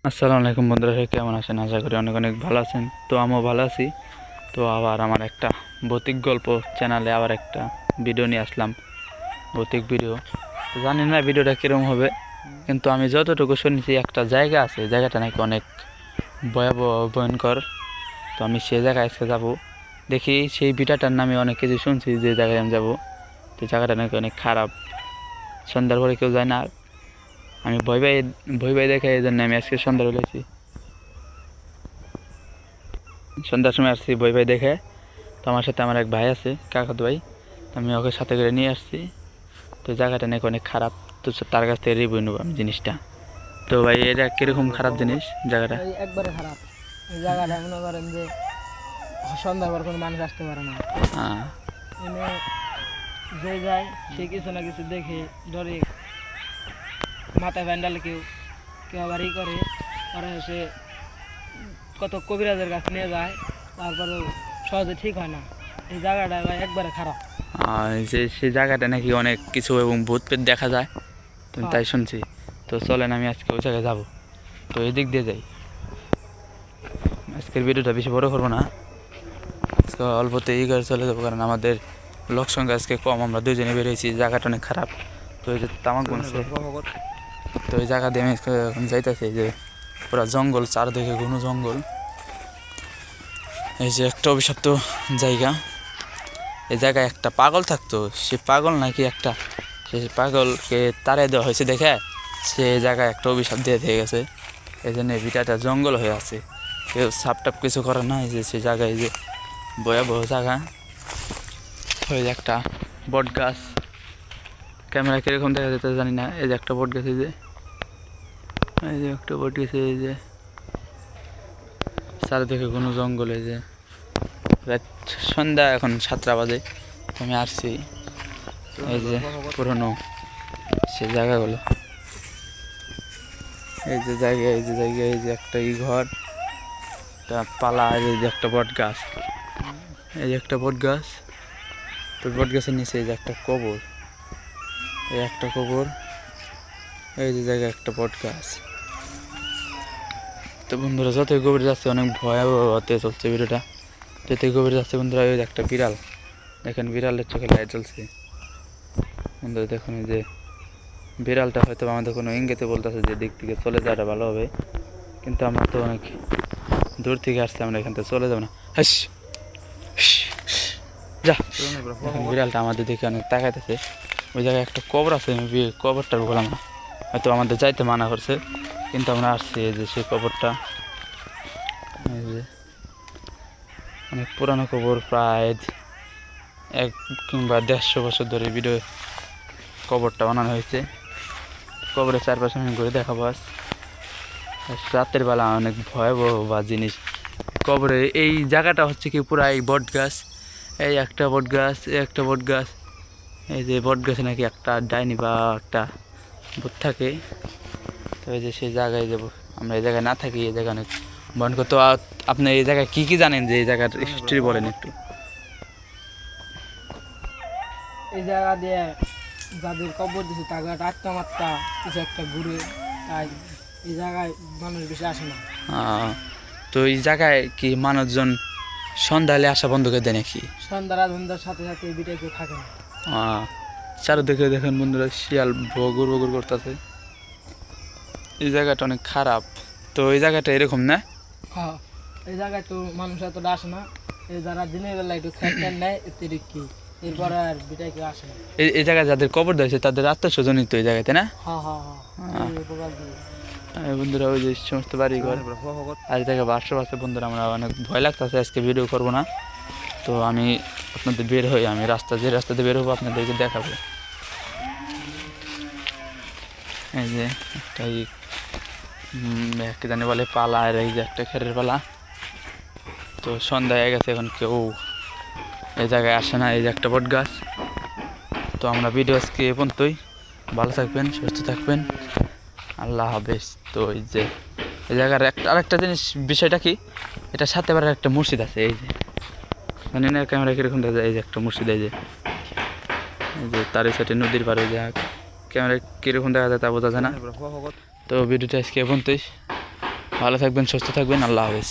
আসসালামু আলাইকুম বন্ধুরা, সবাই কেমন আছেন? আশা করি অনেক অনেক ভালো আছেন। তো আমিও ভালো আছি। তো আবার আমার একটা ভৌতিক গল্প চ্যানেলে আবার একটা ভিডিও নিয়ে আসলাম, ভৌতিক ভিডিও। তো জানি না ভিডিওটা কীরকম হবে, কিন্তু আমি যতটুকু শুনেছি একটা জায়গা আছে, জায়গাটা নাকি অনেক ভয়াবহ ভয়ঙ্কর। তো আমি সেই জায়গায় আজকে যাবো। দেখি সেই ভিডিওটার নামে অনেক কিছু শুনছি, যে জায়গায় আমি যাবো তো জায়গাটা নাকি অনেক খারাপ, সন্ধ্যার পরে কেউ যায় না। আমি ভয় পাই দেখে এই জন্য আমি আজকে সন্ধ্যা বেলাইছি, সন্ধ্যার সময় আসছি ভয় দেখে। তো আমার সাথে আমার এক ভাই আছে, কাকাতো ভাই। তো আমি ওকে সাথে করে নিয়ে আসছি। তো জায়গাটা নাকি অনেক খারাপ। তো তার কাছ থেকে রিভিউ নেবো আমি জিনিসটা। তো ভাই, এটা কিরকম খারাপ জিনিস জায়গাটা? একবারে খারাপ। এই জায়গাটা মনে করেন যে সন্ধ্যার পর কোনো মানুষ আসতে পারে না। এনে যে যায় সে কিছু না কিছু দেখে ধরে মাথায় ব্যান্ডালে কেউ কেউ আবার ই করে, পরে সে কত কবিরাজের কাছে নিয়ে যায়, তারপরেও সহজে ঠিক হয় না। এই জায়গাটা ভাই একবারে খারাপ। যে সেই জায়গাটা নাকি অনেক কিছু এবং ভূত পেট দেখা যায়, তুমি তাই শুনছি। তো চলেন আমি আজকে ওই জায়গায় যাবো। তো এই দিক দিয়ে যাই। আজকের ভিডিওটা বেশি বড় করবো না, আজকে অল্পতে ই করে চলে যাবো, কারণ আমাদের লোক সংখ্যা আজকে কম, আমরা দুজনে বেরিয়েছি। জায়গাটা অনেক খারাপ। তো এই যে তামাক বনছে, তো এই জায়গা দিয়ে আমি এখন যাইতেছি। যে পুরো জঙ্গল, চারদিকে ঘন জঙ্গল। এই যে একটা অভিশপ্ত জায়গা। এই জায়গায় একটা পাগল থাকতো, সে পাগল নাকি একটা, সে পাগলকে তাড়িয়ে দেওয়া হয়েছে দেখে সে জায়গায় একটা অভিশাপ দিয়ে গেছে। এই জন্য ভিটাটা জঙ্গল হয়ে আছে, কেউ সাপটাপ কিছু করে না। এই যে সে জায়গায় যে ভয়াবহ জায়গা। ওই যে একটা বট গাছ, ক্যামেরা কীরকম দেখা যেতে জানি না। এই যে একটা বট গাছ, এই যে একটা বট গাছ, এই যে চারিদিকে কোনো জঙ্গল। এই যে রাত সন্ধ্যা, এখন 7টা বাজে। আমি আসছি এই যে পুরনো সে জায়গাগুলো। এই যে জায়গা, এই যে জায়গা, এই যে একটা ঘর, একটা পালা, এই যে একটা বট গাছ, এই যে একটা বট গাছ। তো বট গাছের নিচে এই যে একটা কবর, এই একটা কবর, এই যে জায়গায় একটা বট গাছ। তো বন্ধুরা, যতই গভীরে যাচ্ছে অনেক ভয়াবহ হতে চলছে ভিডিওটা। যতই গভীরে যাচ্ছে বন্ধুরা, ওই যে একটা বিড়াল, দেখেন বিড়ালের চোখে লাইট জ্বলছে। বন্ধুরা দেখুন, এই যে বিড়ালটা হয়তো আমাদের কোনো ইঙ্গিতে বলতেছে যে দিক থেকে চলে যাওয়াটা ভালো হবে, কিন্তু আমরা তো অনেক দূর থেকে আসছি, আমরা এখান থেকে চলে যাবো না। হাস যা। এখন বিড়ালটা আমাদের দিকে অনেক তাকাইতেছে। ওই জায়গায় একটা কবর আছে, আমি কবরটা বললাম না, হয়তো আমাদের যাইতে মানা করছে, কিন্তু আমরা আসছি। এই যে সেই কবরটা, এই যে অনেক পুরানো কবর, প্রায় 1 কিংবা 150 বছর ধরে ভিডিও কবরটা বানানো হয়েছে। কবরের চারপাশে আমি ঘুরে দেখাবো আজ। রাতের বেলা অনেক ভয়াবহ বা জিনিস কবরে। এই জায়গাটা হচ্ছে কি পুরা এই বট গাছ, এই একটা বট গাছ, এই একটা বট গাছ। এই যে বট গাছে নাকি একটা ডাইনি বা একটা ভূত থাকে। তো এই যে সেই জায়গায় যাবো আমরা, এই জায়গায় না থাকি, এই জায়গায় অনেক ভয়ঙ্কর। তো আপনি এই জায়গায় কি কি জানেন, যে এই জায়গার হিস্ট্রি বলেন একটু। এই জায়গা দিয়ে যাদের কবর দিছে তাদের আটটা মাত্রা কিছু একটা ঘুরে, তাই এই জায়গায় মানুষ বেশি আসে না। তো এই জায়গায় কি মানুষজন সন্ধ্যালে আসা বন্ধ করে দেয় নাকি? সন্ধ্যার সাথে সাথে এই বিটায় কেউ থাকে না। চারিদিকে দেখেন বন্ধুরা, শিয়াল বগুর বগুর করতেছে। এই জায়গাটা অনেক খারাপ। তো এই জায়গাটা এরকম না? হ্যাঁ, এই জায়গায় তো মানুষ এতটা আসে না। এই যারা দিনের বেলা একটু খেয়ে নেয় এতে কি, এরপরে আর বিটায় কেউ আসে না। এই জায়গায় যাদের কবর দিয়েছে তাদের আত্মস্বজনই তো এই জায়গাতে না? হ্যাঁ হ্যাঁ হ্যাঁ, বন্ধুরা ওই যে সমস্ত বাড়ি ঘর আর জায়গায় বাসব আছে। বন্ধুরা আমরা অনেক ভয় লাগতেছে, আজকে ভিডিও করবো না। তো আমি আপনাদের বের হই, আমি যে রাস্তাতে বের হবো আপনাদেরকে দেখাবো। এই যে একটা জানি বলে পালা, আর এই যে একটা খেরের পালা। তো সন্ধ্যা হয়ে গেছে, এখন কেউ এই জায়গায় আসে না। এই যে একটা বট গাছ। তো আমরা ভিডিও আজকে এ পর্যন্তই। ভালো থাকবেন, সুস্থ থাকবেন, আল্লাহ হাফেজ। তো এই যে এই জায়গার আরেকটা জিনিস, বিষয়টা কি, এটা সাথে আবার একটা মসজিদ আছে। এই যে জানি না ক্যামেরা কীরকম দেখা যায়, এই যে একটা মসজিদ, এই যে তারের সাথে নদীর পাড়ে, ক্যামেরা কীরকম দেখা যায় তা বোঝা যায় না। তো ভিডিওটা আজকে এ পর্যন্তই। ভালো থাকবেন, সুস্থ থাকবেন, আল্লাহ হাফেজ।